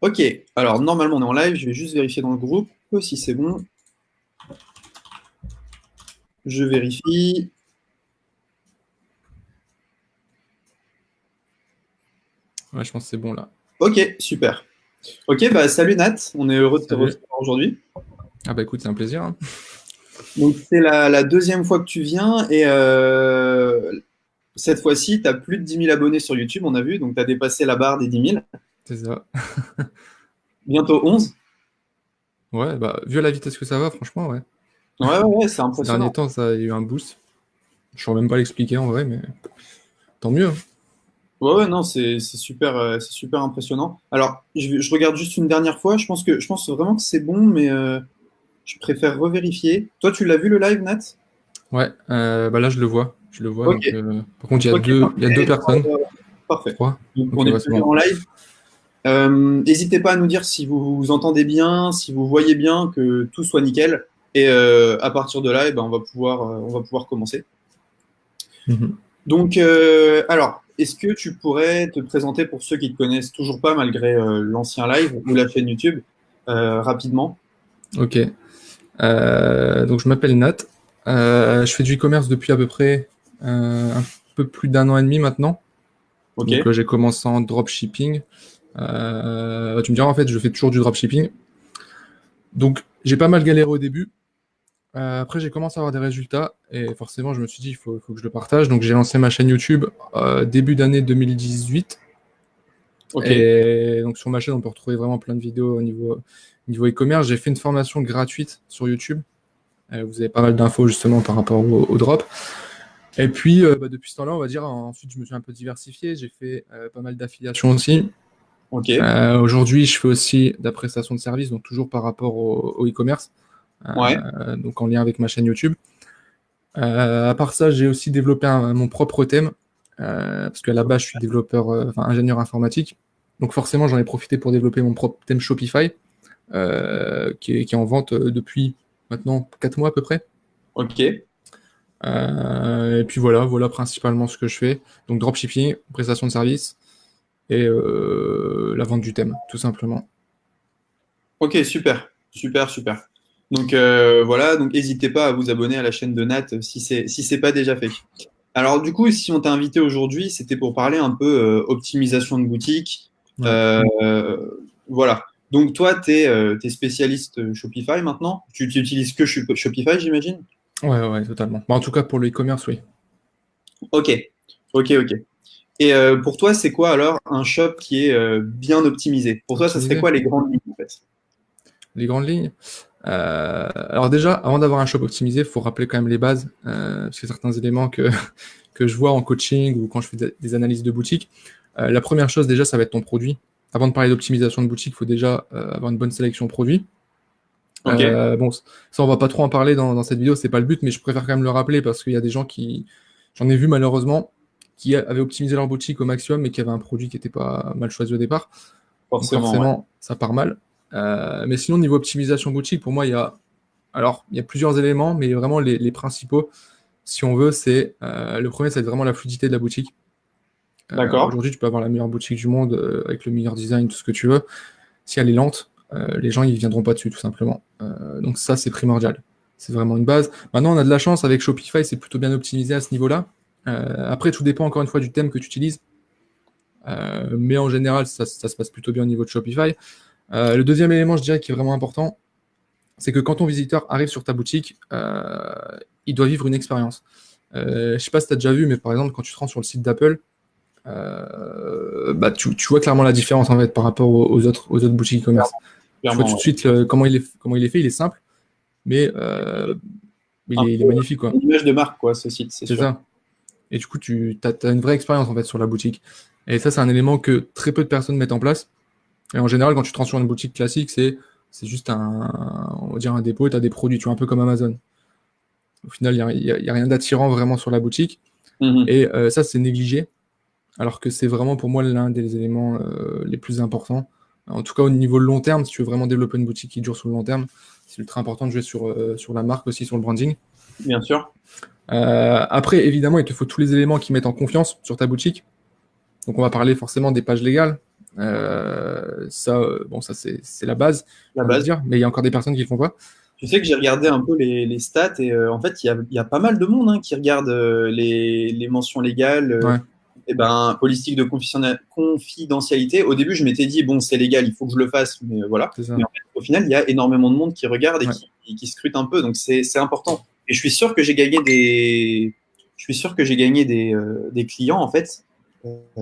Ok, alors normalement on est en live, je vais juste vérifier dans le groupe si c'est bon. Je vérifie. Ouais, je pense que c'est bon là. Ok, super. Ok, bah salut Nat, on est heureux de te Salut. recevoir aujourd'hui. Ah bah écoute, c'est un plaisir, hein. Donc c'est la deuxième fois que tu viens et cette fois-ci, tu as plus de 10 000 abonnés sur YouTube, on a vu, donc tu as dépassé la barre des 10 000. C'est ça. Bientôt 11. Ouais, bah vu à la vitesse que ça va, franchement, ouais. Ouais, ouais, ouais, c'est Ces derniers impressionnant. temps, ça a eu un boost. Je saurais même pas l'expliquer en vrai, mais tant mieux, hein. Ouais, ouais, non, c'est super impressionnant. Alors, je regarde juste une dernière fois, je pense vraiment que c'est bon, mais je préfère revérifier. Toi, tu l'as vu le live, Nat? Ouais, bah là je le vois. Je le vois, Ok, donc. Par contre, ok, il y a deux parfait. personnes. Parfait. Trois. Donc, Ok, on est ouais, c'est plusieurs bon. en live. N'hésitez pas à nous dire si vous vous entendez bien, si vous voyez bien, que tout soit nickel. Et à partir de là, eh ben, on va pouvoir commencer. Mhm. Donc, alors, est-ce que tu pourrais te présenter pour ceux qui ne te connaissent toujours pas, malgré l'ancien live ou la chaîne YouTube, rapidement? Ok. Donc je m'appelle Nat. Je fais du e-commerce depuis à peu près un peu plus d'un an et demi maintenant. Ok, Donc j'ai commencé en dropshipping. Tu me diras, en fait, je fais toujours du dropshipping. Donc j'ai pas mal galéré au début. Après, j'ai commencé à avoir des résultats et forcément, je me suis dit, il faut que je le partage. Donc j'ai lancé ma chaîne YouTube début d'année 2018. ok, Et donc sur ma chaîne, on peut retrouver vraiment plein de vidéos niveau e-commerce. J'ai fait une formation gratuite sur YouTube. Vous avez pas mal d'infos justement par rapport au drop. Et puis, bah, depuis ce temps-là, on va dire, ensuite, je me suis un peu diversifié. J'ai fait pas mal d'affiliations aussi. ok, Aujourd'hui, je fais aussi de la prestation de services, donc toujours par rapport au e-commerce, ouais, donc en lien avec ma chaîne YouTube. À part ça, j'ai aussi développé mon propre thème, parce qu'à la base, je suis développeur, enfin ingénieur informatique. Donc forcément, j'en ai profité pour développer mon propre thème Shopify, qui est en vente depuis maintenant 4 mois à peu près. ok. Et puis voilà principalement ce que je fais. Donc dropshipping, prestation de service et la vente du thème, tout simplement. Ok, super, super, super. Donc voilà, donc n'hésitez pas à vous abonner à la chaîne de Nat si c'est pas déjà fait. Alors du coup, si on t'a invité aujourd'hui, c'était pour parler un peu optimisation de boutique. Ouais, Euh, voilà. Donc toi, tu es, spécialiste Shopify maintenant. Tu utilises que Shopify, j'imagine? ouais, totalement. Bah, en tout cas, pour le e-commerce, oui. Ok, ok, ok. Et pour toi, c'est quoi alors un shop qui est bien optimisé? Pour toi, ça serait Optimiser quoi les grandes lignes en fait? les grandes lignes. Alors déjà, avant d'avoir un shop optimisé, il faut rappeler quand même les bases, parce que certains éléments que je vois en coaching ou quand je fais des analyses de boutique. La première chose déjà, ça va être ton produit. Avant de parler d'optimisation de boutique, il faut déjà avoir une bonne sélection produit. Ok, Bon, ça on va pas trop en parler dans cette vidéo, c'est pas le but, mais je préfère quand même le rappeler parce qu'il y a des gens j'en ai vu malheureusement, qui avaient optimisé leur boutique au maximum mais qui avaient un produit qui était pas mal choisi au départ. Donc forcément, ouais. forcément, ça part mal. Mais sinon, niveau optimisation boutique, pour moi, il y a plusieurs éléments, mais vraiment les principaux, si on veut, c'est le premier, c'est vraiment la fluidité de la boutique. D'accord. Aujourd'hui, tu peux avoir la meilleure boutique du monde avec le meilleur design, tout ce que tu veux. Si elle est lente, les gens ils viendront pas dessus tout simplement. Donc ça c'est primordial. C'est vraiment une base. Maintenant on a de la chance avec Shopify, c'est plutôt bien optimisé à ce niveau-là. Après tout dépend encore une fois du thème que tu utilises. Mais en général ça se passe plutôt bien au niveau de Shopify. Le deuxième élément je dirais qui est vraiment important, c'est que quand ton visiteur arrive sur ta boutique, il doit vivre une expérience. Je sais pas si tu as déjà vu, mais par exemple quand tu te rends sur le site d'Apple, bah, tu vois clairement la différence en fait par rapport aux autres boutiques e-commerce. Tu vois tout Clairement, de ouais. suite comment il est fait, il est simple, mais Un il est peu magnifique quoi. une image de marque, quoi, ce site, c'est C'est sûr. ça. Et du coup, tu as une vraie expérience en fait sur la boutique. Et ça, c'est un élément que très peu de personnes mettent en place. Et en général, quand tu te rends sur une boutique classique, c'est juste on va dire un dépôt et tu as des produits, tu vois, un peu comme Amazon. Au final, il y a rien d'attirant vraiment sur la boutique. Mhm. Et ça, c'est négligé. Alors que c'est vraiment pour moi l'un des éléments les plus importants. En tout cas, au niveau long terme, si tu veux vraiment développer une boutique qui dure sur le long terme, c'est ultra important de jouer sur la marque aussi, sur le branding. Bien sûr. Après, évidemment, il te faut tous les éléments qui mettent en confiance sur ta boutique. Donc, on va parler forcément des pages légales. Bon, ça c'est la base, La j'ai envie de base. dire, mais il y a encore des personnes qui le font pas. Tu sais que j'ai regardé un peu les stats et en fait, il y a pas mal de monde hein, qui regarde les mentions légales, Ouais, et ben, politique de confidentialité. Au début, je m'étais dit, bon, c'est légal, il faut que je le fasse, mais voilà. c'est ça. Mais en fait, au final, il y a énormément de monde qui regarde et Ouais, qui scrute un peu, donc c'est important. Et je suis sûr que j'ai gagné je suis sûr que j'ai gagné des clients, en fait,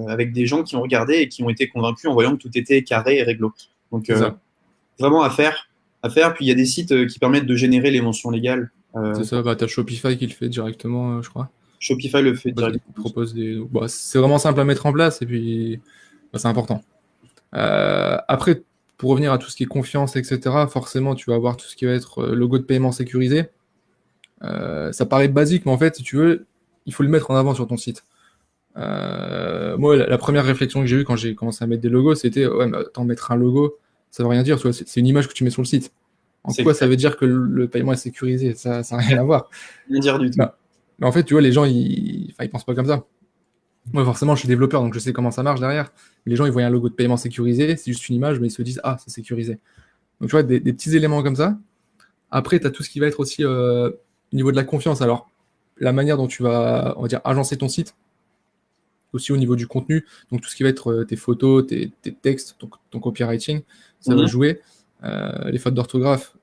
avec des gens qui ont regardé et qui ont été convaincus en voyant que tout était carré et réglo. Donc, c'est ça. vraiment à faire, à faire. Puis il y a des sites qui permettent de générer les mentions légales. C'est ça, bah, t'as Shopify qui le fait directement, je crois. Shopify le fait Il directement. propose bah, c'est vraiment simple à mettre en place et puis bah, c'est important. Après, pour revenir à tout ce qui est confiance, etc., forcément, tu vas avoir tout ce qui va être logo de paiement sécurisé. Ça paraît basique, mais en fait, si tu veux, il faut le mettre en avant sur ton site. Moi, la première réflexion que j'ai eue quand j'ai commencé à mettre des logos, c'était ouais, mais attends, mettre un logo, ça veut rien dire, tu vois, c'est une image que tu mets sur le site. En C'est quoi ça veut dire que le paiement est sécurisé? Ça n'a rien à voir. rien dire du tout. Bah, mais en fait, tu vois, les gens, ils pensent pas comme ça. Moi, forcément, je suis développeur, donc je sais comment ça marche derrière. Les gens, ils voient un logo de paiement sécurisé, c'est juste une image, mais ils se disent, ah, c'est sécurisé. Donc, tu vois, des petits éléments comme ça. Après, tu as tout ce qui va être aussi au niveau de la confiance. Alors, la manière dont tu vas, on va dire, agencer ton site, aussi au niveau du contenu. Donc, tout ce qui va être tes photos, tes textes, ton copywriting, ça va Mhm. jouer. Les fautes d'orthographe,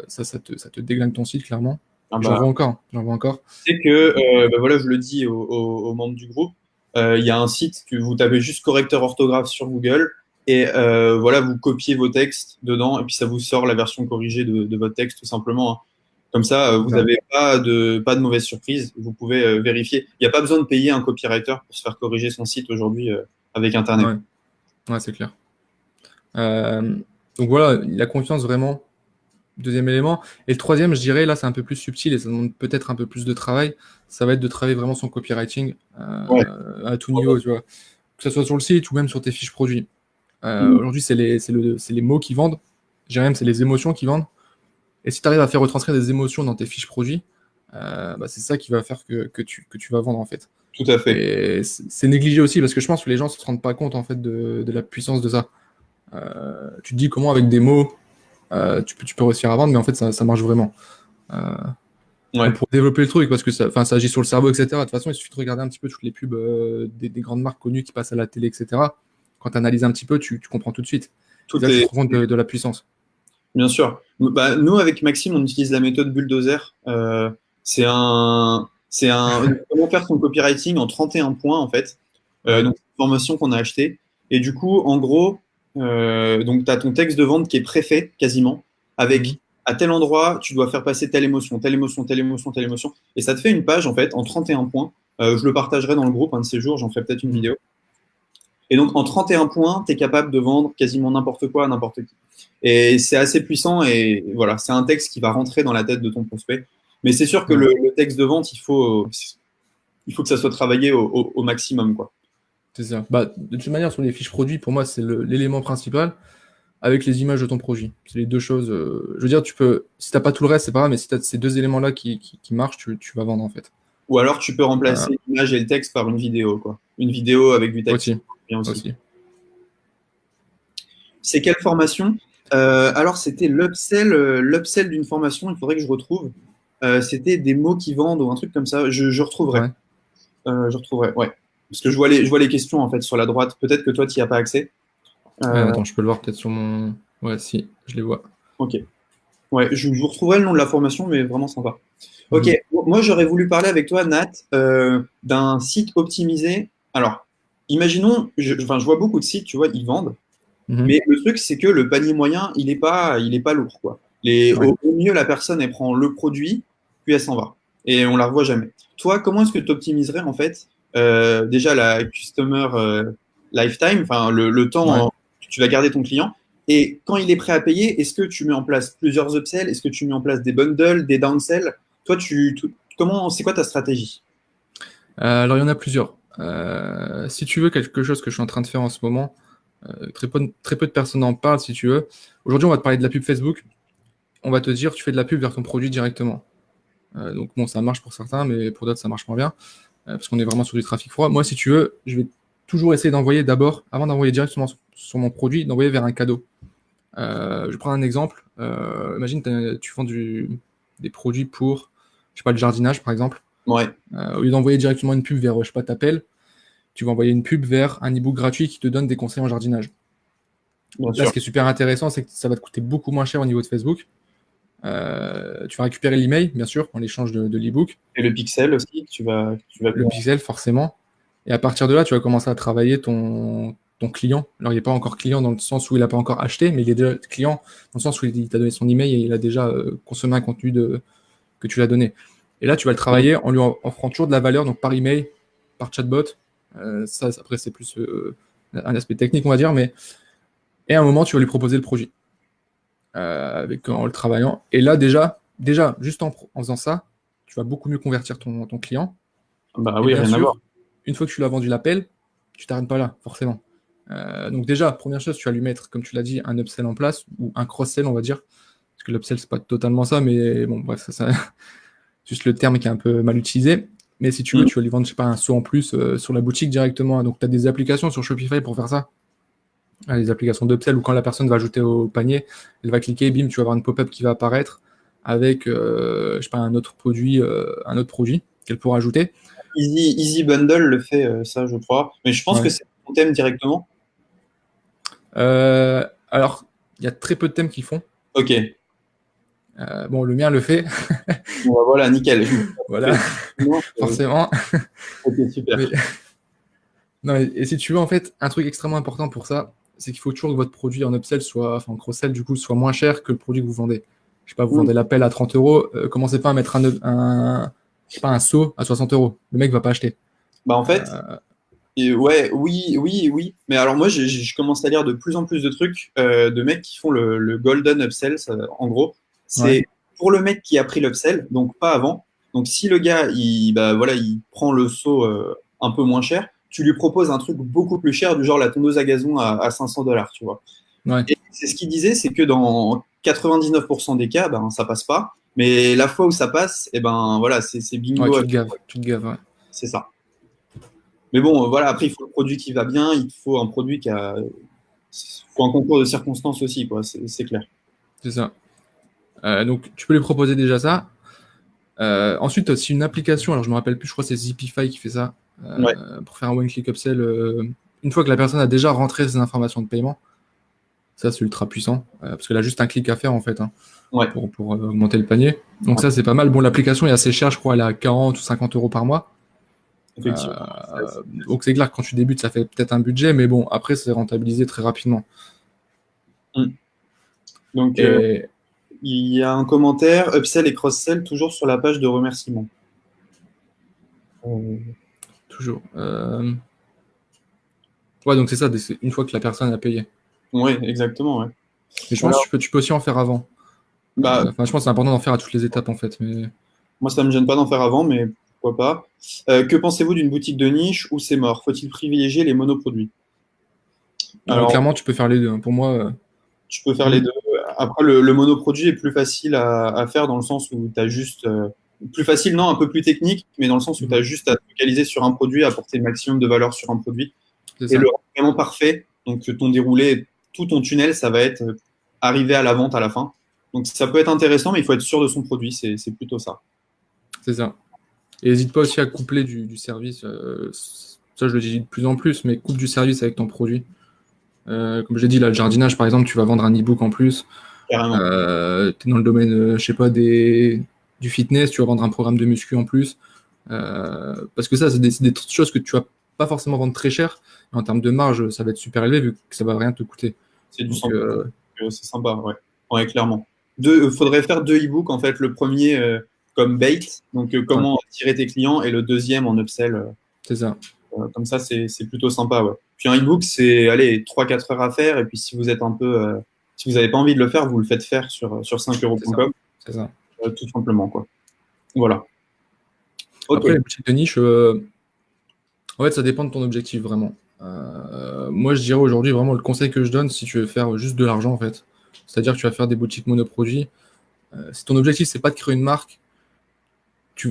ça te déglingue ton site, clairement. Ah J'en bah, vois encore. J'en vois encore. c'est que, bah voilà, je le dis aux membres du groupe, il y a un site que vous tapez juste correcteur orthographe sur Google et voilà, vous copiez vos textes dedans et puis ça vous sort la version corrigée de votre texte tout simplement, hein. Comme ça, C'est vous ça. n'avez pas de mauvaise surprise. Vous pouvez vérifier. Il n'y a pas besoin de payer un copywriter pour se faire corriger son site aujourd'hui avec Internet. Ouais, ouais, c'est clair. Euh, donc voilà, la confiance vraiment, deuxième élément. Et le troisième, je dirais, là, c'est un peu plus subtil et ça demande peut-être un peu plus de travail. Ça va être de travailler vraiment son copywriting Ouais. à tout niveau, tu vois. Que ce soit sur le site ou même sur tes fiches produits. Mhm. Aujourd'hui, c'est les mots qui vendent. Je dirais même, c'est les émotions qui vendent. Et si tu arrives à faire retranscrire des émotions dans tes fiches produits, bah, c'est ça qui va faire que tu vas vendre, en fait. Tout à fait. Et c'est négligé aussi parce que je pense que les gens ne se rendent pas compte, en fait, de la puissance de ça. Tu te dis comment, avec des mots, tu peux réussir à vendre, mais en fait, ça marche vraiment. Euh, Ouais. donc pour développer le truc, parce que ça agit sur le cerveau, etc. De toute façon, il suffit de regarder un petit peu toutes les pubs des grandes marques connues qui passent à la télé, etc. Quand tu analyses un petit peu, tu comprends tout de suite. Et Tout là, tu te est rends compte de la puissance. bien sûr. Bah, nous, avec Maxime, on utilise la méthode bulldozer. Comment faire son copywriting en 31 points, en fait. Ouais. Donc, c'est une formation qu'on a achetée. Et du coup, en gros, donc, tu as ton texte de vente qui est préfet, quasiment, Mhm. avec à tel endroit, tu dois faire passer telle émotion, telle émotion, telle émotion, telle émotion. Et ça te fait une page, en fait, en 31 points. Je le partagerai dans le groupe un de ces jours, j'en ferai peut-être une Mhm. vidéo. Et donc, en 31 points, tu es capable de vendre quasiment n'importe quoi à n'importe qui. Et c'est assez puissant et voilà, c'est un texte qui va rentrer dans la tête de ton prospect. Mais c'est sûr que Ouais. le texte de vente, il faut que ça soit travaillé au maximum, quoi. C'est ça. Bah, de toute manière, sur les fiches produits, pour moi, c'est l'élément principal avec les images de ton produit. C'est les deux choses. Je veux dire, si t'as pas tout le reste, c'est pas grave, mais si tu as ces deux éléments-là qui marchent, tu vas vendre, en fait. Ou alors, tu peux Euh, remplacer l'image et le texte par une vidéo, quoi. Une vidéo avec du texte, aussi, bien aussi. aussi. C'est quelle formation? Alors, c'était l'upsell d'une formation, il faudrait que je retrouve. C'était des mots qui vendent ou un truc comme ça. Je retrouverai. Ouais. Je retrouverai, ouais. Parce que je vois les questions, en fait, sur la droite. Peut-être que toi, tu n'y as pas accès. Euh, Attends, je peux le voir peut-être sur mon. Ouais, si, je les vois. ok. Ouais, je vous retrouverai le nom de la formation, mais vraiment sympa. Ok, Mhm. moi j'aurais voulu parler avec toi, Nat, d'un site optimisé. Alors, imaginons, enfin, je vois beaucoup de sites, tu vois, ils vendent, Mhm. mais le truc c'est que le panier moyen, il est pas lourd, quoi. Ouais. Au mieux, la personne, elle prend le produit, puis elle s'en va, et on la revoit jamais. Toi, comment est-ce que tu optimiserais en fait déjà la customer lifetime, enfin le Ouais. temps que tu vas garder ton client, et quand il est prêt à payer, est-ce que tu mets en place plusieurs upsells? Est-ce que tu mets en place des bundles, des downsells? Toi, c'est quoi ta stratégie? Alors, il y en a plusieurs. Si tu veux quelque chose que je suis en train de faire en ce moment, très peu de personnes en parlent, si tu veux. Aujourd'hui, on va te parler de la pub Facebook. On va te dire, tu fais de la pub vers ton produit directement. Donc, bon, ça marche pour certains, mais pour d'autres, ça marche moins bien. Parce qu'on est vraiment sur du trafic froid. Moi, si tu veux, je vais toujours essayer d'envoyer d'abord, avant d'envoyer directement sur mon produit, d'envoyer vers un cadeau. Je prends un exemple. Imagine, tu vends des produits pour, je sais pas, le jardinage, par exemple. Ouais, Au lieu d'envoyer directement une pub vers, je sais pas, t'appelles, tu vas envoyer une pub vers un e-book gratuit qui te donne des conseils en jardinage. bien Là, sûr. ce qui est super intéressant, c'est que ça va te coûter beaucoup moins cher au niveau de Facebook. Tu vas récupérer l'email, bien sûr, en échange de l'e-book, Et le pixel aussi, que tu vas le pixel, forcément. Et à partir de là, tu vas commencer à travailler ton client. Alors, il n'est pas encore client dans le sens où il n'a pas encore acheté, mais il est déjà client dans le sens où il t'a donné son email et il a déjà consommé un contenu que tu l'as donné. Et là, tu vas le travailler en lui offrant toujours de la valeur, donc par email, par chatbot. Ça, après, c'est plus un aspect technique, on va dire, mais et à un moment, tu vas lui proposer le projet en le travaillant. Et là, déjà juste en faisant ça, tu vas beaucoup mieux convertir ton client. Bah Et oui, bien rien à voir. sûr, une fois que tu l'as vendu l'appel, tu t'arrêtes pas là, forcément. Donc déjà, première chose, tu vas lui mettre, comme tu l'as dit, un upsell en place, ou un cross-sell, on va dire. Parce que l'upsell, c'est pas totalement ça, mais bon, bref, ça juste le terme qui est un peu mal utilisé. Mais si tu veux, Mm. tu vas lui vendre, je sais pas, un saut en plus sur la boutique directement. Donc, tu as des applications sur Shopify pour faire ça. Les applications d'upsell où quand la personne va ajouter au panier, elle va cliquer, bim, tu vas avoir une pop-up qui va apparaître avec, je sais pas, un autre produit qu'elle pourra ajouter. Easy Bundle le fait, ça, je crois. Mais je pense que Ouais. c'est ton thème directement. Alors, il y a très peu de thèmes qui font. Ok. Bon, le mien le fait, Bon, bah, voilà, nickel. voilà, Non, forcément. ok, Mais super. non, et si tu veux, en fait, un truc extrêmement important pour ça, c'est qu'il faut toujours que votre produit en upsell soit, enfin en cross-sell du coup, soit moins cher que le produit que vous vendez. Je sais pas, vous Mm. vendez l'appel à 30 euros, commencez pas à mettre je sais pas, un seau à 60 euros. Le mec va pas acheter. Bah en fait, Euh, ouais, oui, oui, oui. Mais alors moi, je commence à lire de plus en plus de trucs de mecs qui font le golden upsell. En gros, ouais, c'est pour le mec qui a pris l'upsell, donc pas avant. Donc si le gars, bah voilà, il prend le saut un peu moins cher, tu lui proposes un truc beaucoup plus cher, du genre la tondeuse à gazon à 500 $, tu vois. ouais. Et c'est ce qu'il disait, c'est que dans 99% des cas, ben ça passe pas. Mais la fois où ça passe, et ben voilà, c'est Ouais, bingo, tu te gaves, ouais. c'est ça. Mais bon, voilà, après, il faut le produit qui va bien, il faut un produit qui a. Il faut un concours de circonstances aussi, quoi, c'est clair. C'est ça. Donc, tu peux lui proposer déjà ça. Ensuite, si une application, alors je me rappelle plus, je crois que c'est Zipify qui fait ça, Ouais, pour faire un one-click upsell, une fois que la personne a déjà rentré ses informations de paiement, ça c'est ultra puissant, parce qu'elle a juste un clic à faire en fait, hein, ouais, pour augmenter le panier. Donc ouais, ça c'est pas mal. Bon, l'application est assez chère, je crois, elle est à 40 ou 50 euros par mois. effectivement. Donc c'est clair que quand tu débutes, ça fait peut-être un budget, mais bon, après c'est rentabilisé très rapidement. Mm. Donc, Et il y a un commentaire, upsell et cross-sell, toujours sur la page de remerciement. toujours. Ouais, donc c'est ça, c'est une fois que la personne a payé. Oui, exactement, ouais. Mais je pense Alors, que tu peux aussi en faire avant. bah, Enfin, je pense que c'est important d'en faire à toutes les étapes en fait. Mais moi, ça me gêne pas d'en faire avant, mais pourquoi pas. Que pensez-vous d'une boutique de niche où c'est mort? Faut-il privilégier les monoproduits? Alors, clairement, tu peux faire les deux, hein. Pour moi, tu peux faire les mm, deux. Après, le monoproduit est plus facile à faire dans le sens où tu as juste. Plus facile, non, un peu plus technique, mais dans le sens où tu as juste à te focaliser sur un produit, apporter le maximum de valeur sur un produit c'est et le ça. rendre vraiment parfait. Donc, ton déroulé, tout ton tunnel, ça va être arrivé à la vente à la fin. Donc, ça peut être intéressant, mais il faut être sûr de son produit. C'est plutôt ça. C'est ça. Et n'hésite pas aussi à coupler du service. Ça, je le dis de plus en plus, mais coupe du service avec ton produit. Comme j'ai dit, là, le jardinage, par exemple, tu vas vendre un e-book en plus. Carrément. Tu es dans le domaine, je sais pas, du fitness, tu vas vendre un programme de muscu en plus. Parce que ça, c'est des choses que tu vas pas forcément vendre très cher. Mais en termes de marge, ça va être super élevé vu que ça va rien te coûter. C'est du Donc, 100%. C'est sympa, ouais. Ouais, clairement. Faudrait faire deux e-books, en fait. Le premier comme bait, donc ouais, comment attirer tes clients, et le deuxième en upsell. c'est ça. Comme ça, c'est plutôt sympa, ouais. Puis un e-book, c'est, allez, 3-4 heures à faire. Et puis si vous êtes un peu, si vous n'avez pas envie de le faire, vous le faites faire sur C'est ça. 5euros.com, C'est ça. tout simplement, quoi. Voilà. Ok. Après, les boutiques de niche, en fait, ça dépend de ton objectif, vraiment. Moi, je dirais aujourd'hui, vraiment, le conseil que je donne, si tu veux faire juste de l'argent, en fait, c'est-à-dire que tu vas faire des boutiques monoproduits, si ton objectif, c'est pas de créer une marque,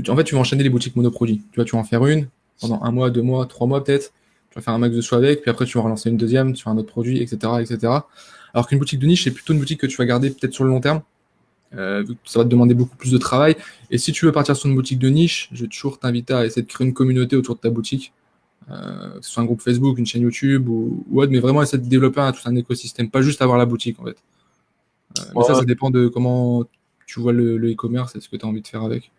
en fait, tu vas enchaîner les boutiques monoproduits. Tu vas en faire une pendant un mois, 2 mois, 3 mois peut-être. Tu vas faire un max de choix avec, puis après tu vas relancer une deuxième sur un autre produit, etc., etc. Alors qu'une boutique de niche, c'est plutôt une boutique que tu vas garder peut-être sur le long terme. Vu que ça va te demander beaucoup plus de travail. Et si tu veux partir sur une boutique de niche, je vais toujours t'inviter à essayer de créer une communauté autour de ta boutique, que ce soit un groupe Facebook, une chaîne YouTube ou autre, mais vraiment essayer de développer tout un écosystème, pas juste avoir la boutique en fait. Mais ça dépend de comment tu vois le e-commerce et de ce que tu as envie de faire avec.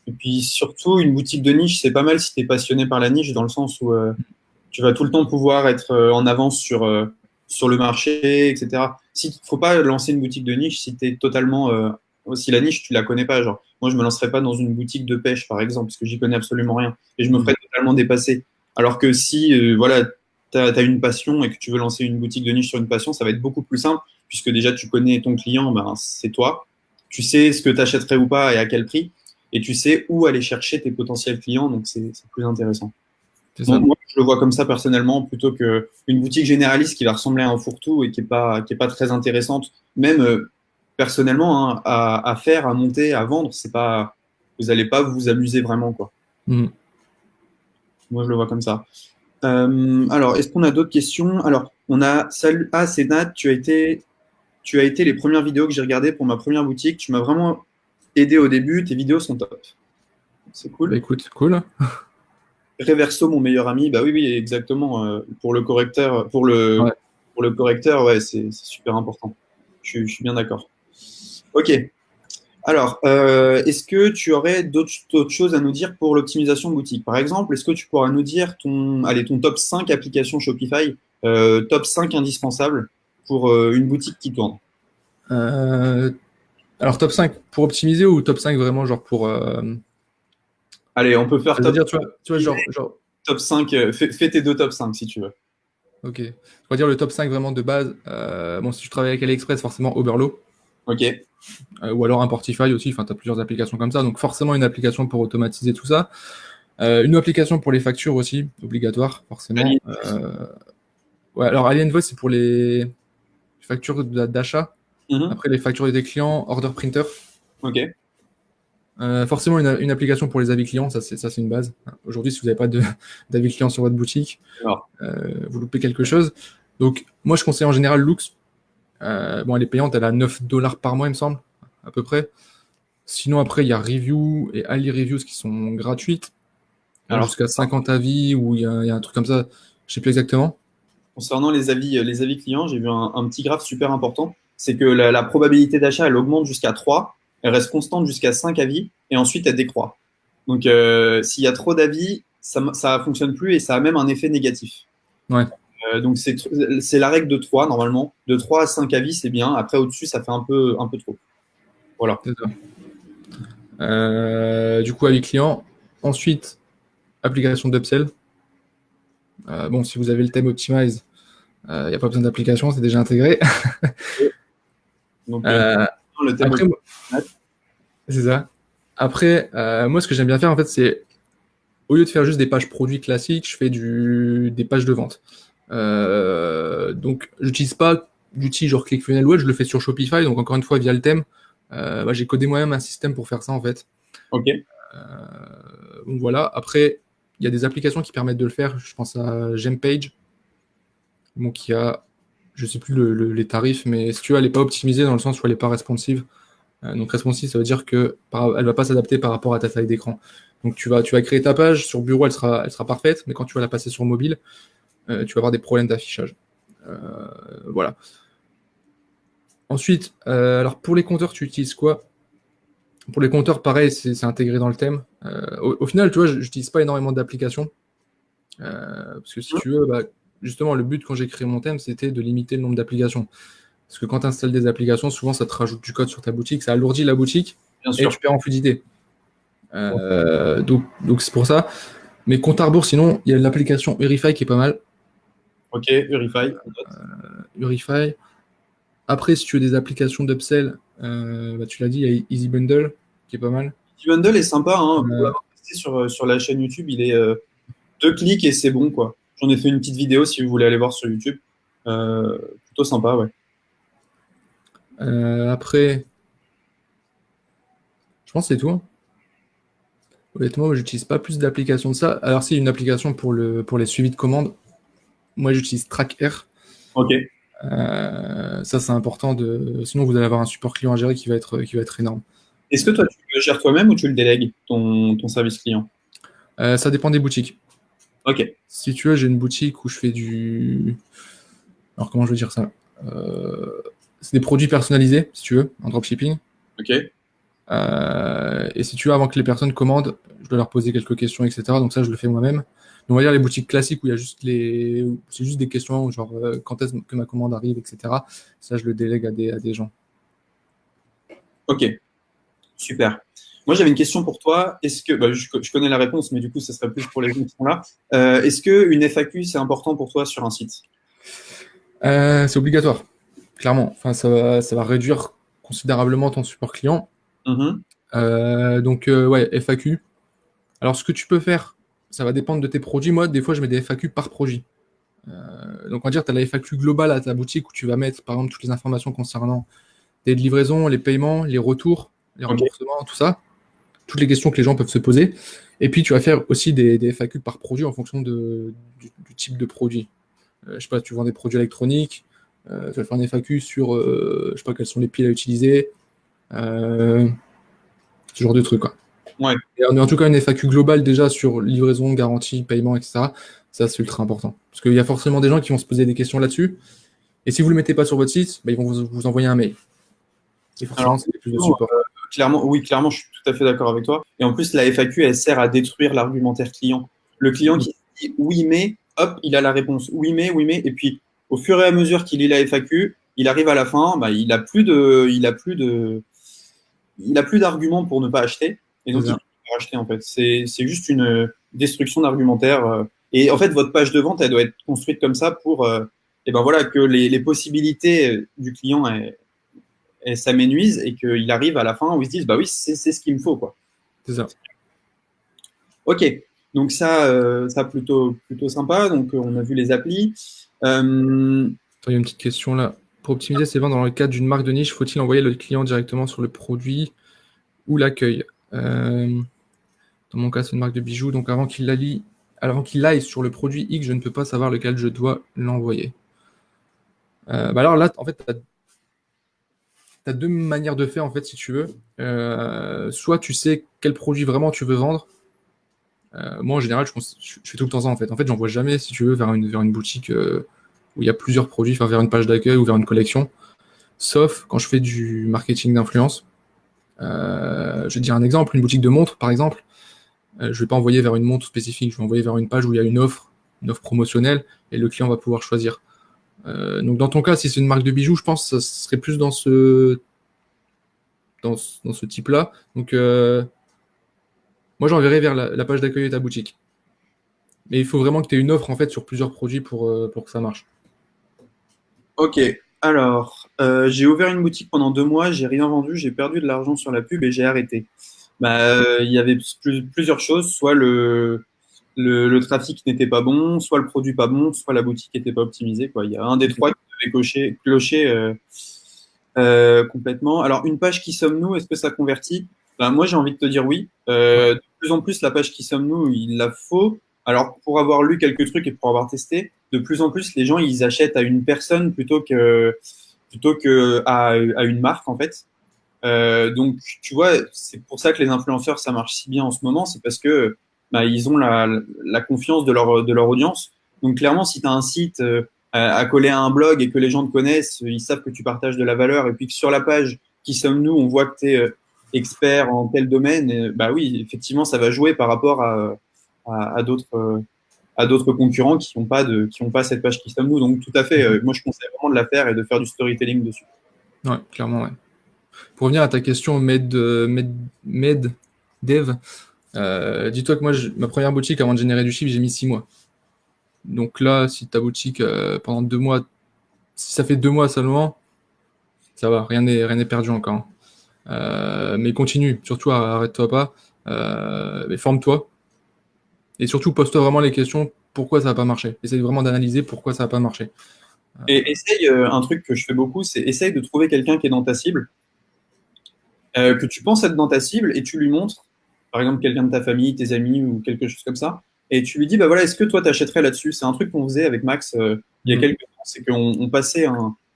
Et puis surtout, une boutique de niche, c'est pas mal si tu es passionné par la niche, dans le sens où tu vas tout le temps pouvoir être en avance sur le marché, etc. Faut pas lancer une boutique de niche si tu es totalement. Si la niche, tu la connais pas. Genre, moi, je me lancerais pas dans une boutique de pêche, par exemple, parce que j'y connais absolument rien. Et je me ferais totalement dépasser. Alors que si voilà, tu as une passion et que tu veux lancer une boutique de niche sur une passion, ça va être beaucoup plus simple, puisque déjà, tu connais ton client, ben, c'est toi. Tu sais ce que tu achèterais ou pas et à quel prix. Et tu sais où aller chercher tes potentiels clients, donc c'est plus intéressant. C'est ça. Donc, moi, je le vois comme ça personnellement, plutôt qu'une boutique généraliste qui va ressembler à un fourre-tout et qui est pas très intéressante, même personnellement, hein, à faire, à monter, à vendre, c'est pas, vous n'allez pas vous amuser vraiment, quoi. Mhm. Moi, je le vois comme ça. Alors, est-ce qu'on a d'autres questions? Alors, on a, salut, ah, c'est Nat, tu as été les premières vidéos que j'ai regardées pour ma première boutique. Tu m'as vraiment aidé au début. Tes vidéos sont top. C'est Bah cool. écoute, cool. Reverso, mon meilleur ami, bah oui, oui, exactement. Pour le correcteur, Ouais. pour le correcteur, ouais, c'est super important. Je suis bien d'accord. Ok. Alors, est-ce que tu aurais d'autres choses à nous dire pour l'optimisation boutique? Par exemple, est-ce que tu pourras nous dire ton top 5 applications Shopify, top 5 indispensables pour une boutique qui tourne? Euh, alors top 5 pour optimiser ou top 5 vraiment genre pour... Allez, on peut faire Je veux dire, tu vois genre top 5. Fais tes deux top 5 si tu veux. ok. On va dire le top 5 vraiment de base. Bon, si tu travailles avec AliExpress, forcément Oberlo. Ok. Ou alors Importify aussi. Enfin, tu as plusieurs applications comme ça. Donc, forcément, une application pour automatiser tout ça. Une application pour les factures aussi, obligatoire, forcément. Ouais, alors Alienvoice, c'est pour les factures d'achat. Mhm. Après, les factures des clients, Order Printer. Ok. Forcément, une application pour les avis clients, ça, c'est une base. Aujourd'hui, si vous n'avez pas d'avis clients sur votre boutique, Alors, vous loupez quelque chose. Donc, moi, je conseille en général Loox. Bon, elle est payante, elle a 9 dollars par mois, il me semble, à peu près. Sinon, après, il y a Review et Ali Reviews qui sont gratuites. alors, Jusqu'à 50 avis, ou il y a un truc comme ça, je sais plus exactement. concernant les avis clients, j'ai vu un petit graphe super important. C'est que la probabilité d'achat, elle augmente jusqu'à 3, elle reste constante jusqu'à 5 avis, et ensuite elle décroît. Donc, s'il y a trop d'avis, ça ne fonctionne plus et ça a même un effet négatif. Ouais, Donc, c'est la règle de 3 normalement. De 3 à 5 avis, c'est bien. Après, au-dessus, ça fait un peu trop. Voilà. c'est ça. Du coup, avis client. Ensuite, application d'upsell. Bon, si vous avez le thème Optimize, il n'y a pas besoin d'application, c'est déjà intégré. Donc, Euh, le thème. après, c'est ça. Après, moi, ce que j'aime bien faire, en fait, c'est au lieu de faire juste des pages produits classiques, je fais des pages de vente. Donc, j'utilise pas d'outils genre ClickFunnels Web, je le fais sur Shopify. Donc, encore une fois, via le thème, j'ai codé moi-même un système pour faire ça, en fait. Ok. Donc voilà. Après, il y a des applications qui permettent de le faire. Je pense à Gempage, bon, qui a, je sais plus les tarifs, mais si tu veux, elle n'est pas optimisée dans le sens où elle n'est pas responsive. Donc responsive, ça veut dire que elle va pas s'adapter par rapport à ta taille d'écran. Donc tu vas créer ta page sur bureau, elle sera parfaite, mais quand tu vas la passer sur mobile, tu vas avoir des problèmes d'affichage. Voilà. Ensuite, alors pour les compteurs, tu utilises quoi? Pour les compteurs, pareil, c'est intégré dans le thème. Au final, tu vois, j'utilise pas énormément d'applications. Parce que si tu veux, bah, justement, le but quand j'ai créé mon thème, c'était de limiter le nombre d'applications. Parce que quand tu installes des applications, souvent ça te rajoute du code sur ta boutique, ça alourdit la boutique Bien et sûr. tu perds en fluidité. Donc c'est pour ça. Mais compte à rebours, sinon, il y a l'application Verify qui est pas mal. Ok, Verify. Verify. Après, si tu veux des applications d'upsell, bah, tu l'as dit, il y a Easy Bundle qui est pas mal. Petit bundle est sympa, hein. Pour Euh, l'avoir testé sur la chaîne YouTube, il est deux clics et c'est bon, quoi. J'en ai fait une petite vidéo si vous voulez aller voir sur YouTube. Plutôt sympa, ouais. après, je pense que c'est tout, hein. Honnêtement, moi, j'utilise pas plus d'applications de ça. Alors, si, une application pour les suivis de commandes. Moi, j'utilise TrackR. Ok. Ça, c'est important sinon, vous allez avoir un support client à gérer qui va être énorme. Est-ce que toi, tu le gères toi-même ou tu le délègues, ton service client? Ça dépend des boutiques. Ok. Si tu veux, j'ai une boutique où je fais du. Alors, comment je veux dire ça? C'est des produits personnalisés, si tu veux, en dropshipping. Ok. Et si tu veux, avant que les personnes commandent, je dois leur poser quelques questions, etc. Donc ça, je le fais moi-même. Mais on va dire les boutiques classiques où il y a c'est juste des questions, genre quand est-ce que ma commande arrive, etc. Ça, je le délègue à des gens. Ok. Super. Moi, j'avais une question pour toi. Est-ce que, bah, je connais la réponse, mais du coup, ce serait plus pour les gens qui sont là. Est-ce qu'une FAQ, c'est important pour toi sur un site? C'est obligatoire, clairement. Enfin, ça va réduire considérablement ton support client. Mhm. Donc, ouais, FAQ. Alors, ce que tu peux faire, ça va dépendre de tes produits. Moi, des fois, je mets des FAQ par produit. Donc, on va dire, tu as la FAQ globale à ta boutique où tu vas mettre, par exemple, toutes les informations concernant des livraisons, les paiements, les retours, les Ok. remboursements, tout ça. Toutes les questions que les gens peuvent se poser. Et puis, tu vas faire aussi des FAQ par produit en fonction du type de produit. Je sais pas, tu vends des produits électroniques, tu vas faire un FAQ sur, je sais pas, quelles sont les piles à utiliser, euh, ce genre de trucs, quoi. Ouais. Et en tout cas, une FAQ globale déjà sur livraison, garantie, paiement, etc. Ça, c'est ultra important. Parce qu'il y a forcément des gens qui vont se poser des questions là-dessus. Et si vous ne le mettez pas sur votre site, bah, ils vont vous envoyer un mail. Et Alors, forcément, ça fait plus de support. clairement, oui, clairement, je suis tout à fait d'accord avec toi. Et en plus, la FAQ, elle sert à détruire l'argumentaire client. Le client qui dit oui, mais, hop, il a la réponse. Oui, mais, oui, mais. Et puis, au fur et à mesure qu'il lit la FAQ, il arrive à la fin, bah, il a plus d'arguments pour ne pas acheter. Et C'est donc, il ça. peut acheter, en fait. C'est juste une destruction d'argumentaire. Et en fait, votre page de vente, elle doit être construite comme ça pour, et ben voilà, que les possibilités du client, et ça m'énuise et qu'il arrive à la fin où ils se disent bah oui, c'est ce qu'il me faut, quoi. C'est ça. Ok, donc ça plutôt sympa. Donc on a vu les applis. Euh, Attends, il y a une petite question là. Pour optimiser ses ventes dans le cadre d'une marque de niche, faut-il envoyer le client directement sur le produit ou l'accueil? Dans mon cas, c'est une marque de bijoux, donc avant qu'il aille sur le produit X, je ne peux pas savoir lequel je dois l'envoyer. Bah alors là, en fait, tu as deux manières de faire, en fait, si tu veux. Soit tu sais quel produit vraiment tu veux vendre. Moi, en général, je fais tout le temps ça, en fait. En fait, j'envoie jamais, si tu veux, vers une boutique où il y a plusieurs produits, enfin, vers une page d'accueil ou vers une collection. Sauf quand je fais du marketing d'influence. Je vais te dire un exemple, une boutique de montres, par exemple. Je ne vais pas envoyer vers une montre spécifique, je vais envoyer vers une page où il y a une offre promotionnelle, et le client va pouvoir choisir. Donc dans ton cas, si c'est une marque de bijoux, je pense que ça serait plus dans ce type-là. Donc moi, j'enverrai vers la page d'accueil de ta boutique. Mais il faut vraiment que tu aies une offre en fait sur plusieurs produits pour que ça marche. ok, alors j'ai ouvert une boutique pendant 2 mois, j'ai rien vendu, j'ai perdu de l'argent sur la pub et j'ai arrêté. Bah, il y avait plusieurs choses, soit le trafic n'était pas bon, soit le produit pas bon, soit la boutique n'était pas optimisée, quoi. Il y a un des trois qui devait clocher complètement. Alors, une page qui sommes-nous, est-ce que ça convertit? Ben, moi, j'ai envie de te dire oui. Ouais, De plus en plus, la page qui sommes-nous, il la faut. Alors, pour avoir lu quelques trucs et pour avoir testé, de plus en plus, les gens, ils achètent à une personne plutôt que à une marque, en fait. Donc, tu vois, c'est pour ça que les influenceurs, ça marche si bien en ce moment, c'est parce que bah, ils ont la confiance de leur audience. Donc, clairement, si tu as un site à coller à un blog et que les gens te connaissent, ils savent que tu partages de la valeur, et puis que sur la page Qui sommes-nous, on voit que tu es expert en tel domaine, et, bah oui, effectivement, ça va jouer par rapport à d'autres concurrents qui ont pas cette page Qui sommes-nous. Donc, tout à fait, moi, je conseille vraiment de la faire et de faire du storytelling dessus. ouais, clairement, ouais. Pour revenir à ta question med dev, dis-toi que moi, ma première boutique, avant de générer du chiffre, j'ai mis 6 mois. Donc là, si ta boutique, pendant 2 mois, si ça fait 2 mois seulement, ça va, rien n'est perdu encore, hein. Mais continue, surtout arrête-toi pas, mais forme-toi, et surtout pose-toi vraiment les questions, pourquoi ça n'a pas marché. Essaye vraiment d'analyser pourquoi ça n'a pas marché. Et essaye, un truc que je fais beaucoup, c'est essaye de trouver quelqu'un qui est dans ta cible, que tu penses être dans ta cible, et tu lui montres. par exemple quelqu'un de ta famille, tes amis ou quelque chose comme ça, et tu lui dis, bah voilà, est-ce que toi t'achèterais là-dessus? C'est un truc qu'on faisait avec Max il y a Mm. quelques temps, c'est qu'on passait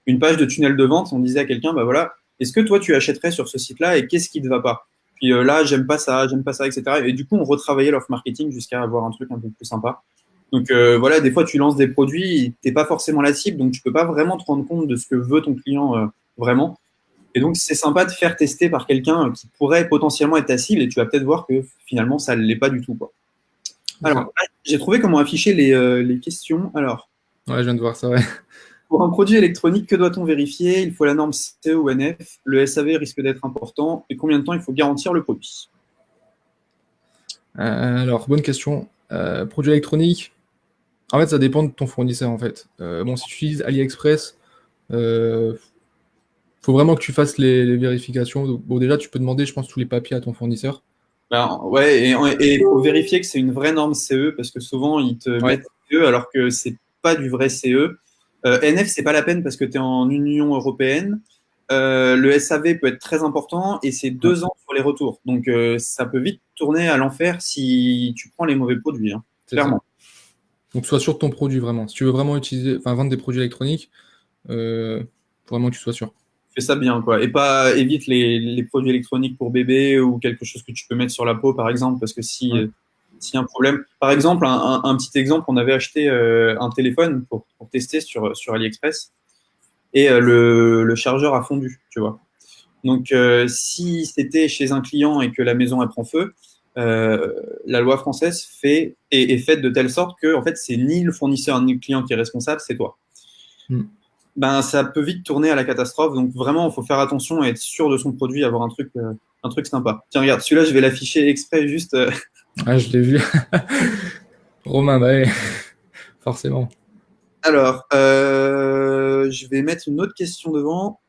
une page de tunnel de vente, on disait à quelqu'un, bah voilà, est-ce que toi tu achèterais sur ce site-là et qu'est-ce qui ne va pas? Puis là, j'aime pas ça, etc. Et du coup, on retravaillait l'offre marketing jusqu'à avoir un truc un peu plus sympa. Donc voilà, des fois tu lances des produits, t'es pas forcément la cible, donc tu peux pas vraiment te rendre compte de ce que veut ton client vraiment. Et donc c'est sympa de faire tester par quelqu'un qui pourrait potentiellement être ta cible, et tu vas peut-être voir que finalement ça ne l'est pas du tout, quoi. C'est Alors, ça. j'ai trouvé comment afficher les questions. Alors, Ouais, je viens de voir ça, ouais. pour un produit électronique, que doit-on vérifier? Il faut la norme CE ou NF. Le SAV risque d'être important. Et combien de temps il faut garantir le produit? Alors, bonne question. Produit électronique, en fait, ça dépend de ton fournisseur, en fait. Bon, si tu utilises AliExpress, euh, faut vraiment que tu fasses les vérifications. Donc, bon, déjà, tu peux demander, je pense, tous les papiers à ton fournisseur. Ben, ouais, et il faut vérifier que c'est une vraie norme CE, parce que souvent ils te Ouais, mettent CE alors que c'est pas du vrai CE. NF, c'est pas la peine parce que tu es en Union européenne. Le SAV peut être très important et c'est ouais, 2 ans sur les retours. Donc ça peut vite tourner à l'enfer si tu prends les mauvais produits, hein, c'est ça. clairement. Donc, sois sûr de ton produit, vraiment. Si tu veux vraiment utiliser, enfin, vendre des produits électroniques, faut vraiment que tu sois sûr. Fais ça bien, quoi. Et pas évite les produits électroniques pour bébé ou quelque chose que tu peux mettre sur la peau, par exemple, parce que Ouais. s'il y a un problème. Par exemple, un petit exemple, on avait acheté un téléphone pour tester sur AliExpress et le chargeur a fondu, tu vois. Donc, si c'était chez un client et que la maison elle prend feu, la loi française est faite de telle sorte que, en fait, c'est ni le fournisseur ni le client qui est responsable, c'est toi. Mm. Ben, ça peut vite tourner à la catastrophe. Donc vraiment, il faut faire attention et être sûr de son produit, avoir un truc sympa. Tiens, regarde, celui-là, je vais l'afficher exprès juste. Ah, je l'ai vu. Romain, bah ouais, forcément. Alors, je vais mettre une autre question devant.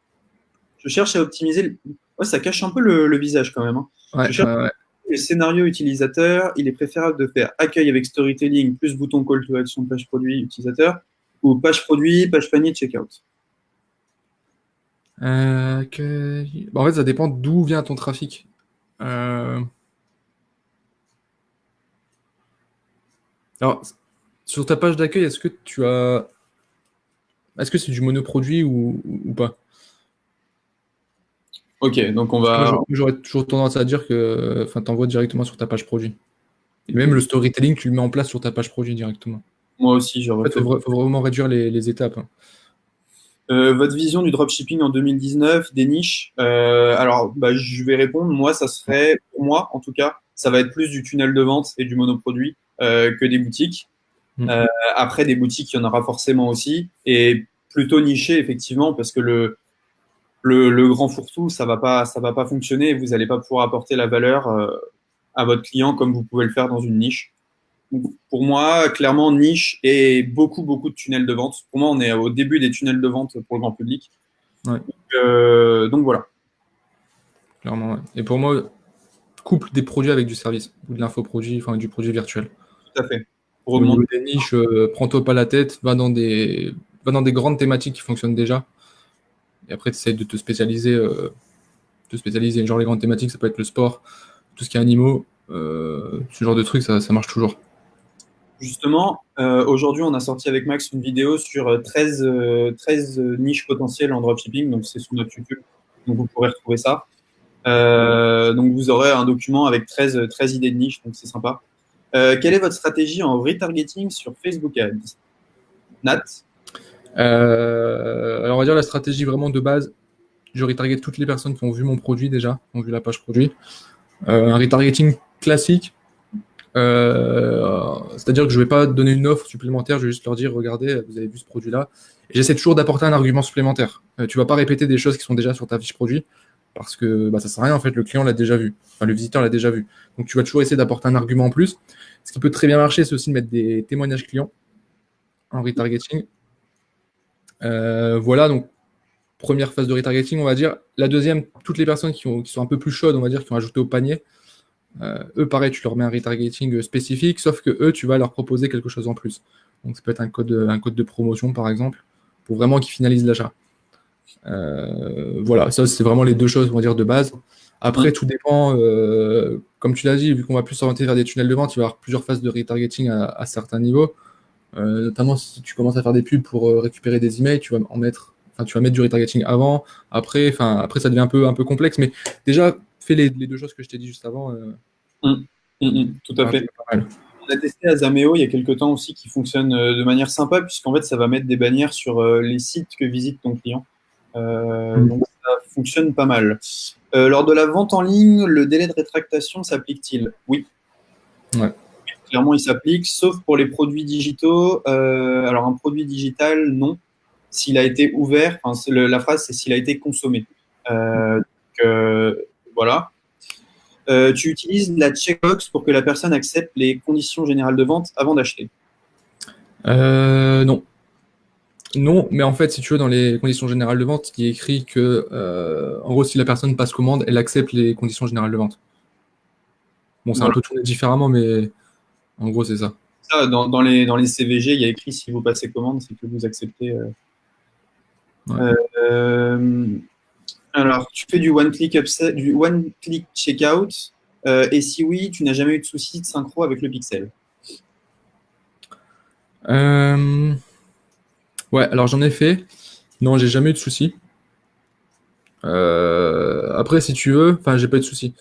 Je cherche à optimiser. Ouais, ça cache un peu le visage quand même, hein. Ouais, Je cherche ouais, ouais. le scénario utilisateur. Il est préférable de faire accueil avec storytelling plus bouton call to action, page produit utilisateur, ou page produit, page panier, checkout. Bah, en fait, ça dépend d'où vient ton trafic. Euh, Alors, sur ta page d'accueil, est-ce que tu as... Est-ce que c'est du monoproduit ou pas? Ok, donc on Parce que moi, va. j'aurais toujours tendance à dire que enfin, t'envoies directement sur ta page produit. Et Ok. même le storytelling, tu le mets en place sur ta page produit directement. Moi aussi, En j'aurais fait, fait. faut vraiment réduire les étapes, hein. Votre vision du dropshipping en 2019, des niches. Alors, bah, je vais répondre. Moi, ça serait, pour moi, en tout cas, ça va être plus du tunnel de vente et du monoproduit que des boutiques. Mm. Euh, Après, des boutiques, il y en aura forcément aussi, et plutôt niché, effectivement, parce que le grand fourre-tout, ça va pas fonctionner, et vous n'allez pas pouvoir apporter la valeur à votre client comme vous pouvez le faire dans une niche. Donc, pour moi, clairement, niche et beaucoup de tunnels de vente. Pour moi, on est au début des tunnels de vente pour le grand public. Ouais, Donc voilà, clairement, ouais. Et pour moi, couple des produits avec du service ou de l'infoproduit, enfin du produit virtuel. tout à fait. Pour Et au niveau augmenter. des niches, prends-toi pas la tête, va dans des grandes thématiques qui fonctionnent déjà. Et après, tu essaies de te spécialiser. Genre les grandes thématiques, ça peut être le sport, tout ce qui est animaux, ce genre de trucs, ça marche toujours. Justement, aujourd'hui, on a sorti avec Max une vidéo sur 13 niches potentielles en dropshipping. Donc, c'est sur notre YouTube. Donc, vous pourrez retrouver ça. Donc, vous aurez un document avec 13 idées de niches. Donc, c'est sympa. Quelle est votre stratégie en retargeting sur Facebook Ads? Nat? Alors, on va dire la stratégie vraiment de base. Je retarget toutes les personnes qui ont vu mon produit déjà, qui ont vu la page produit. Un retargeting classique, c'est-à-dire que je ne vais pas donner une offre supplémentaire, je vais juste leur dire, regardez, vous avez vu ce produit-là. Et j'essaie toujours d'apporter un argument supplémentaire. Tu ne vas pas répéter des choses qui sont déjà sur ta fiche produit, parce que bah, ça ne sert à rien, en fait, le client l'a déjà vu. Enfin, le visiteur l'a déjà vu. Donc tu vas toujours essayer d'apporter un argument en plus. Ce qui peut très bien marcher, c'est aussi de mettre des témoignages clients en retargeting. Voilà, donc première phase de retargeting, on va dire. La deuxième, toutes les personnes qui sont un peu plus chaudes, on va dire, qui ont ajouté au panier, eux, pareil, tu leur mets un retargeting spécifique, sauf que eux, tu vas leur proposer quelque chose en plus. Donc, ça peut être un code de promotion, par exemple, pour vraiment qu'ils finalisent l'achat. Voilà, ça c'est vraiment les deux choses, on va dire, de base. Après, tout dépend, comme tu l'as dit, vu qu'on va plus s'orienter vers des tunnels de vente, il va y avoir plusieurs phases de retargeting à certains niveaux. Notamment si tu commences à faire des pubs pour récupérer des emails, tu vas mettre du retargeting avant, après ça devient un peu complexe, mais déjà, fais les deux choses que je t'ai dit juste avant. Mm. Tout à Ça fait. va pas mal. On a testé Azameo il y a quelques temps aussi qui fonctionne de manière sympa puisqu'en fait ça va mettre des bannières sur les sites que visite ton client. Donc ça fonctionne pas mal. Lors de la vente en ligne, le délai de rétractation s'applique-t-il? Oui, Ouais. clairement il s'applique, sauf pour les produits digitaux. Alors un produit digital, non. S'il a été ouvert, enfin, la phrase c'est s'il a été consommé. Donc, voilà. Tu utilises la checkbox pour que la personne accepte les conditions générales de vente avant d'acheter. Non. Non, mais en fait, si tu veux, dans les conditions générales de vente, il est écrit que, en gros, si la personne passe commande, elle accepte les conditions générales de vente. Bon, c'est un Voilà. peu tourné différemment, mais en gros, c'est ça. Ça, dans les CVG, il y a écrit si vous passez commande, c'est que vous acceptez. Ouais. Euh, alors, tu fais du one-click du one-click checkout, et si oui, tu n'as jamais eu de souci de synchro avec le pixel. Euh, Ouais, alors j'en ai fait. Non, j'ai jamais eu de soucis. Après, si tu veux, enfin, j'ai pas eu de soucis.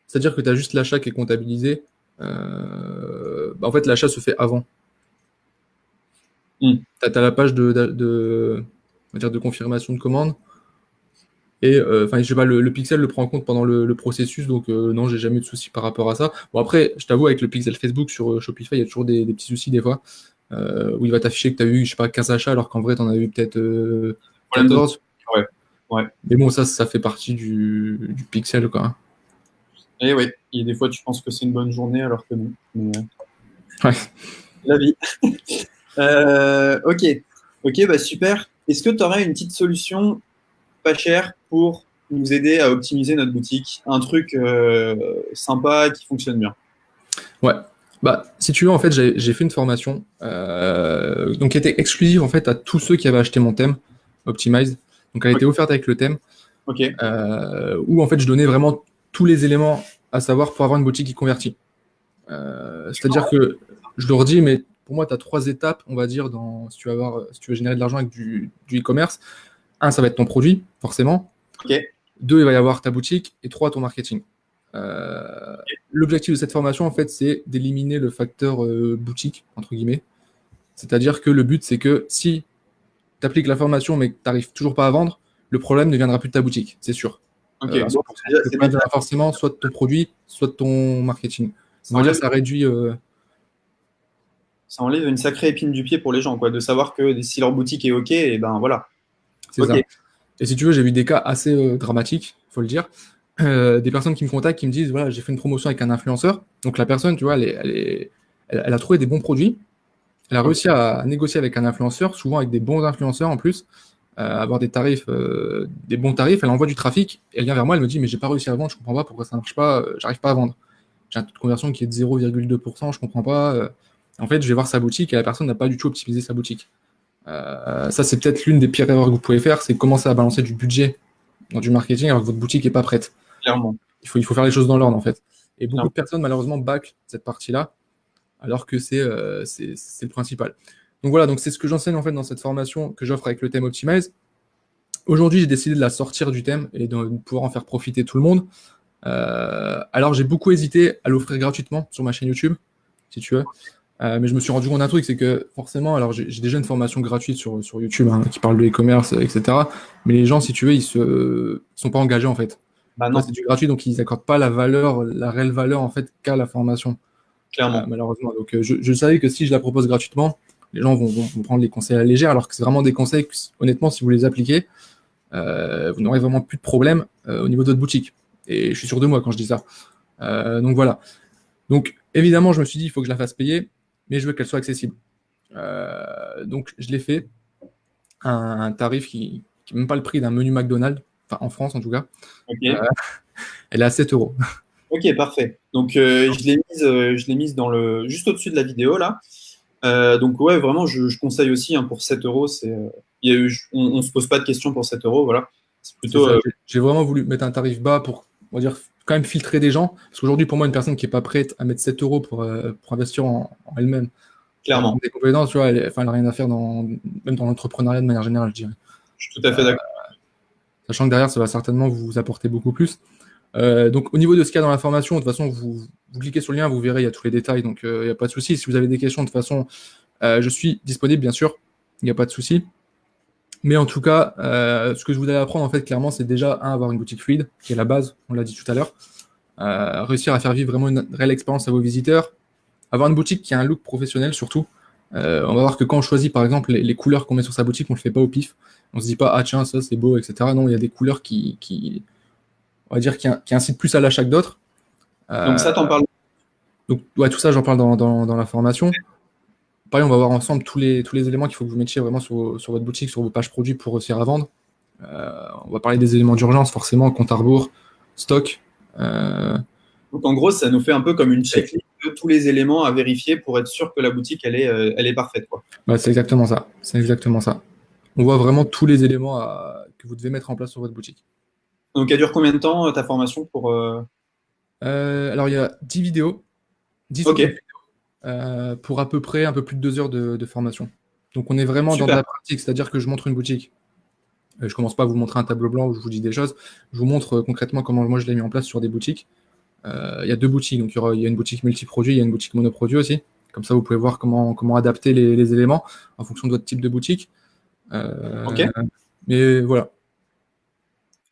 C'est-à-dire que tu as juste l'achat qui est comptabilisé. En fait, l'achat se fait avant. Hmm. Tu as la page on va dire de confirmation de commande. Et enfin, je sais pas, le pixel le prend en compte pendant le processus, donc non, j'ai jamais eu de soucis par rapport à ça. Bon, après, je t'avoue, avec le pixel Facebook sur Shopify, il y a toujours des petits soucis des fois, où il va t'afficher que tu as eu, je sais pas, 15 achats, alors qu'en vrai, tu en as eu peut-être Problème de. 14. Ouais. Ouais. Mais bon, ça fait partie du pixel, quoi. Et oui, et des fois, tu penses que c'est une bonne journée alors que non. Mais, Ouais. la vie. Ok. Ok, bah super. Est-ce que tu aurais une petite solution pas chère pour nous aider à optimiser notre boutique? Un truc sympa qui fonctionne bien. Ouais. Bah, si tu veux, en fait, j'ai fait une formation donc qui était exclusive en fait à tous ceux qui avaient acheté mon thème Optimize. Donc, elle a Ok. été offerte avec le thème. Ok. Où en fait je donnais vraiment tous les éléments à savoir pour avoir une boutique qui convertit. C'est-à-dire que je leur dis, mais pour moi, tu as trois étapes, on va dire, si tu veux générer de l'argent avec du e-commerce. Un, ça va être ton produit, forcément. Ok. Deux, il va y avoir ta boutique. Et trois, ton marketing. L'objectif de cette formation, en fait, c'est d'éliminer le facteur boutique, entre guillemets. C'est-à-dire que le but, c'est que si tu appliques la formation, mais que tu n'arrives toujours pas à vendre, le problème ne viendra plus de ta boutique, c'est sûr. Ok. À Bon, 100%. Le problème viendra forcément soit de ton produit, soit de ton marketing. ça On va dire enlève, que ça réduit. ça enlève une sacrée épine du pied pour les gens, quoi, de savoir que si leur boutique est ok, et ben voilà. C'est Ok. ça. Et si tu veux, j'ai vu des cas assez dramatiques, il faut le dire. Des personnes qui me contactent, qui me disent, voilà, j'ai fait une promotion avec un influenceur. Donc la personne, tu vois, elle a trouvé des bons produits. Elle a Ok. réussi à négocier avec un influenceur, souvent avec des bons influenceurs en plus, avoir des tarifs, des bons tarifs. Elle envoie du trafic. Elle vient vers moi, elle me dit, mais j'ai pas réussi à vendre, je comprends pas pourquoi ça marche pas, j'arrive pas à vendre. J'ai un taux de conversion qui est de 0,2%, je comprends pas. En fait, je vais voir sa boutique et la personne n'a pas du tout optimisé sa boutique. Ça, c'est peut-être l'une des pires erreurs que vous pouvez faire, c'est commencer à balancer du budget dans du marketing alors que votre boutique n'est pas prête. Clairement. Il faut faire les choses dans l'ordre, en fait. Et beaucoup Clairement. de personnes, malheureusement, back cette partie-là, alors que c'est le principal. Donc voilà, donc c'est ce que j'enseigne en fait dans cette formation que j'offre avec le thème Optimize. Aujourd'hui, j'ai décidé de la sortir du thème et de pouvoir en faire profiter tout le monde. Alors, j'ai beaucoup hésité à l'offrir gratuitement sur ma chaîne YouTube, si tu veux. Mais je me suis rendu compte d'un truc, c'est que forcément, alors j'ai déjà une formation gratuite sur YouTube hein, qui parle de e-commerce, etc. Mais les gens, si tu veux, ils sont pas engagés en fait. Bah Toi, non, c'est du gratuit, donc ils n'accordent pas la valeur, la réelle valeur en fait qu'a la formation, clairement. malheureusement. Donc je savais que si je la propose gratuitement, les gens vont prendre les conseils à la légère, alors que c'est vraiment des conseils que, honnêtement, si vous les appliquez, vous n'aurez vraiment plus de problème au niveau de votre boutique. Et je suis sûr de moi quand je dis ça. Donc voilà. Donc évidemment, je me suis dit, il faut que je la fasse payer, mais je veux qu'elle soit accessible. Donc je l'ai fait à un tarif qui n'est même pas le prix d'un menu McDonald's, enfin en France en tout cas. Ok. Elle est à 7 euros. Ok, parfait. Donc je l'ai mise dans juste au-dessus de la vidéo là. Donc ouais, vraiment, je conseille aussi hein, pour 7 euros. On se pose pas de questions pour 7 euros. Voilà. C'est C'est plutôt ça. J'ai vraiment voulu mettre un tarif bas pour, on va dire, quand même filtrer des gens. Parce qu'aujourd'hui, pour moi, une personne qui est pas prête à mettre 7 euros pour investir en elle-même, pour apprendre clairement. des compétences, tu vois, elle a rien à faire même dans l'entrepreneuriat de manière générale, je dirais. Je suis tout à fait d'accord. Sachant que derrière, ça va certainement vous apporter beaucoup plus. Donc, au niveau de ce qu'il y a dans la formation, de toute façon, vous cliquez sur le lien, vous verrez, il y a tous les détails, donc il n'y a pas de souci. Si vous avez des questions, de toute façon, je suis disponible, bien sûr, il n'y a pas de souci. Mais en tout cas, ce que je voulais apprendre, en fait, clairement, c'est déjà, avoir une boutique fluide, qui est la base, on l'a dit tout à l'heure. Réussir à faire vivre vraiment une réelle expérience à vos visiteurs. Avoir une boutique qui a un look professionnel, surtout. On va voir que quand on choisit, par exemple, les couleurs qu'on met sur sa boutique, on ne le fait pas au pif. On se dit pas, ah tiens, ça c'est beau, etc. Non, il y a des couleurs on va dire, qui incitent plus à l'achat que d'autres. Donc Euh, ça, t'en parles. donc, ouais, tout ça, j'en parle dans la formation. Pareil, on va voir ensemble tous les éléments qu'il faut que vous mettiez vraiment sur votre boutique, sur vos pages produits pour réussir à vendre. On va parler des éléments d'urgence, forcément, compte à rebours, stock. Euh, Donc en gros, ça nous fait un peu comme une checklist de tous les éléments à vérifier pour être sûr que la boutique, elle est parfaite, quoi. bah, c'est exactement ça. C'est exactement ça. On voit vraiment tous les éléments que vous devez mettre en place sur votre boutique. Donc elle dure combien de temps ta formation pour. Alors, il y a 10 vidéos, 10 ou Ok, 12 vidéos, pour à peu près un peu plus de 2 heures de formation. Donc, on est vraiment dans de super. la pratique, c'est-à-dire que je montre une boutique. Je commence pas à vous montrer un tableau blanc où je vous dis des choses. Je vous montre concrètement comment moi je l'ai mis en place sur des boutiques. Il y a 2 boutiques, donc il y a une boutique multiproduit, il y a une boutique monoproduit aussi. Comme ça, vous pouvez voir comment adapter les éléments en fonction de votre type de boutique. Ok, Mais voilà.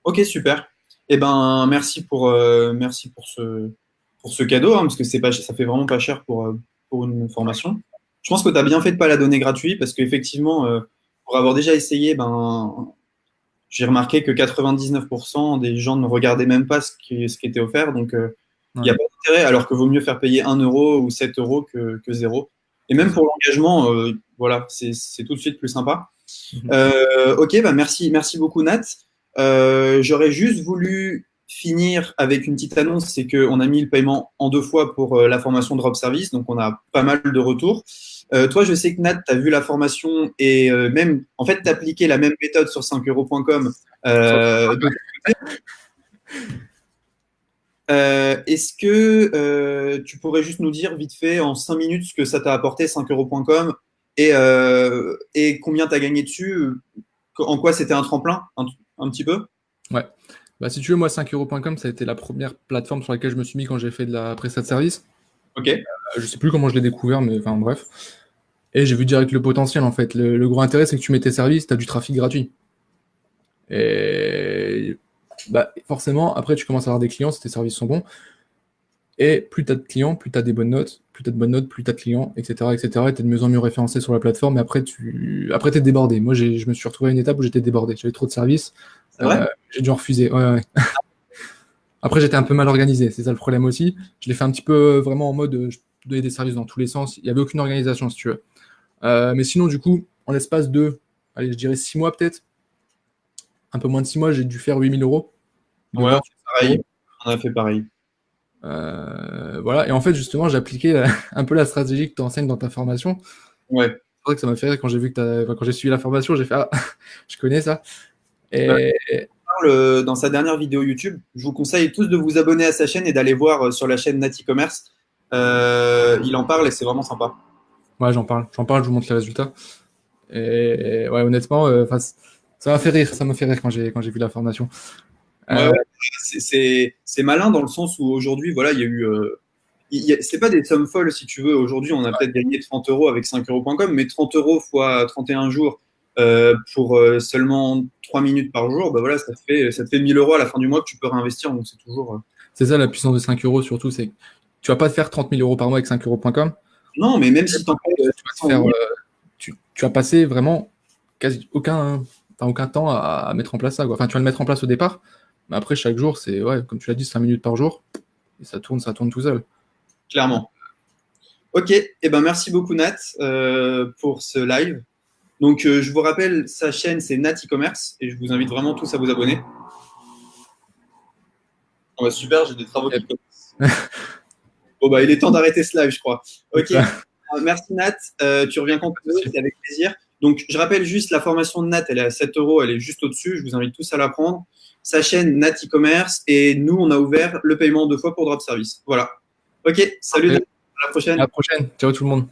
ok, super. Eh ben, merci pour ce cadeau, hein, parce que ça fait vraiment pas cher pour une formation. Je pense que tu as bien fait de pas la donner gratuit, parce qu'effectivement, pour avoir déjà essayé, ben, j'ai remarqué que 99% des gens ne regardaient même pas ce qui était offert. Donc, il n'y Ouais, a pas d'intérêt, alors que vaut mieux faire payer 1 euro ou 7 euros que zéro. Et c'est même ça. pour l'engagement, voilà, c'est tout de suite plus sympa. Mhm. Ok, bah merci beaucoup Nat. J'aurais juste voulu finir avec une petite annonce, c'est qu'on a mis le paiement en 2 fois pour la formation Drop Service, donc on a pas mal de retours. Toi, je sais que Nat, tu as vu la formation et même, en fait, tu as appliqué la même méthode sur 5euros.com. De ton côté. Est-ce que tu pourrais juste nous dire vite fait en 5 minutes ce que ça t'a apporté 5euros.com et combien tu as gagné dessus? En quoi c'était un tremplin, un petit peu? Ouais. Bah, si tu veux, moi, 5euros.com, ça a été la première plateforme sur laquelle je me suis mis quand j'ai fait de la prestat de service. Ok, Je sais plus comment je l'ai découvert, mais enfin, bref. Et j'ai vu direct le potentiel, en fait. Le gros intérêt, c'est que tu mets tes services, tu as du trafic gratuit. Et bah, forcément, après, tu commences à avoir des clients si tes services sont bons. Et plus tu as de clients, plus tu as des bonnes notes, plus tu as de bonnes notes, plus tu as de clients, etc., etc. Et tu es de mieux en mieux référencé sur la plateforme. Et après, t'es débordé. Moi, je me suis retrouvé à une étape où j'étais débordé. J'avais trop de services. c'est vrai? J'ai dû en refuser. Ouais, ouais. Après, j'étais un peu mal organisé. C'est ça le problème aussi. Je l'ai fait un petit peu vraiment en mode je donnais des services dans tous les sens. Il n'y avait aucune organisation, si tu veux. Mais sinon, du coup, en l'espace de, allez, je dirais 6 mois peut-être, un peu moins de 6 mois, j'ai dû faire 8 000 euros de Ouais, vente sur 5 pareil. euros. On a fait pareil. Voilà. Et en fait, justement, j'ai appliqué un peu la stratégie que tu enseignes dans ta formation. Ouais. C'est vrai que ça m'a fait rire quand j'ai vu enfin, quand j'ai suivi la formation, j'ai fait ah, je connais ça. Bah, Et dans sa dernière vidéo YouTube, je vous conseille tous de vous abonner à sa chaîne et d'aller voir sur la chaîne Nati Commerce. Il en parle et c'est vraiment sympa. ouais, j'en parle, je vous montre les résultats. Et ouais, honnêtement, ça m'a fait rire, quand j'ai vu la formation. Ouais, Euh, ouais. C'est malin dans le sens où aujourd'hui, voilà, il y a eu. C'est pas des sommes folles si tu veux. Aujourd'hui, on a peut-être gagné 30 euros avec 5euros.com, mais 30 euros fois 31 jours pour seulement 3 minutes par jour, bah voilà, ça te fait 1000 euros à la fin du mois que tu peux réinvestir. Donc c'est toujours. c'est ça la puissance de 5 euros surtout, c'est que tu vas pas te faire 30 000 euros par mois avec 5euros.com. Non, mais même si tu en Par contre, fais tu vas te 100 faire, 000, tu vas passer vraiment quasi aucun temps à mettre en place ça, quoi. Enfin, tu vas le mettre en place au départ, mais après, chaque jour, c'est, ouais, comme tu l'as dit, 5 minutes par jour, et ça tourne tout seul. clairement. Ok, eh ben merci beaucoup Nat pour ce live. Donc je vous rappelle, sa chaîne c'est Nat e-commerce et je vous invite vraiment tous à vous abonner. Oh, bah, super, j'ai des travaux qui Yep. commencent. Bon bah il est temps d'arrêter ce live, je crois. C'est Ok, ça. Merci Nat. Tu reviens quand tu veux, c'est avec plaisir. Donc, je rappelle juste, la formation de Nat, elle est à 7 euros, elle est juste au-dessus. Je vous invite tous à la prendre. Sa chaîne Nat e-commerce et nous, on a ouvert le paiement 2 fois pour Drop Service. Voilà. Ok, salut Nat, à la prochaine. À la prochaine. Ciao tout le monde.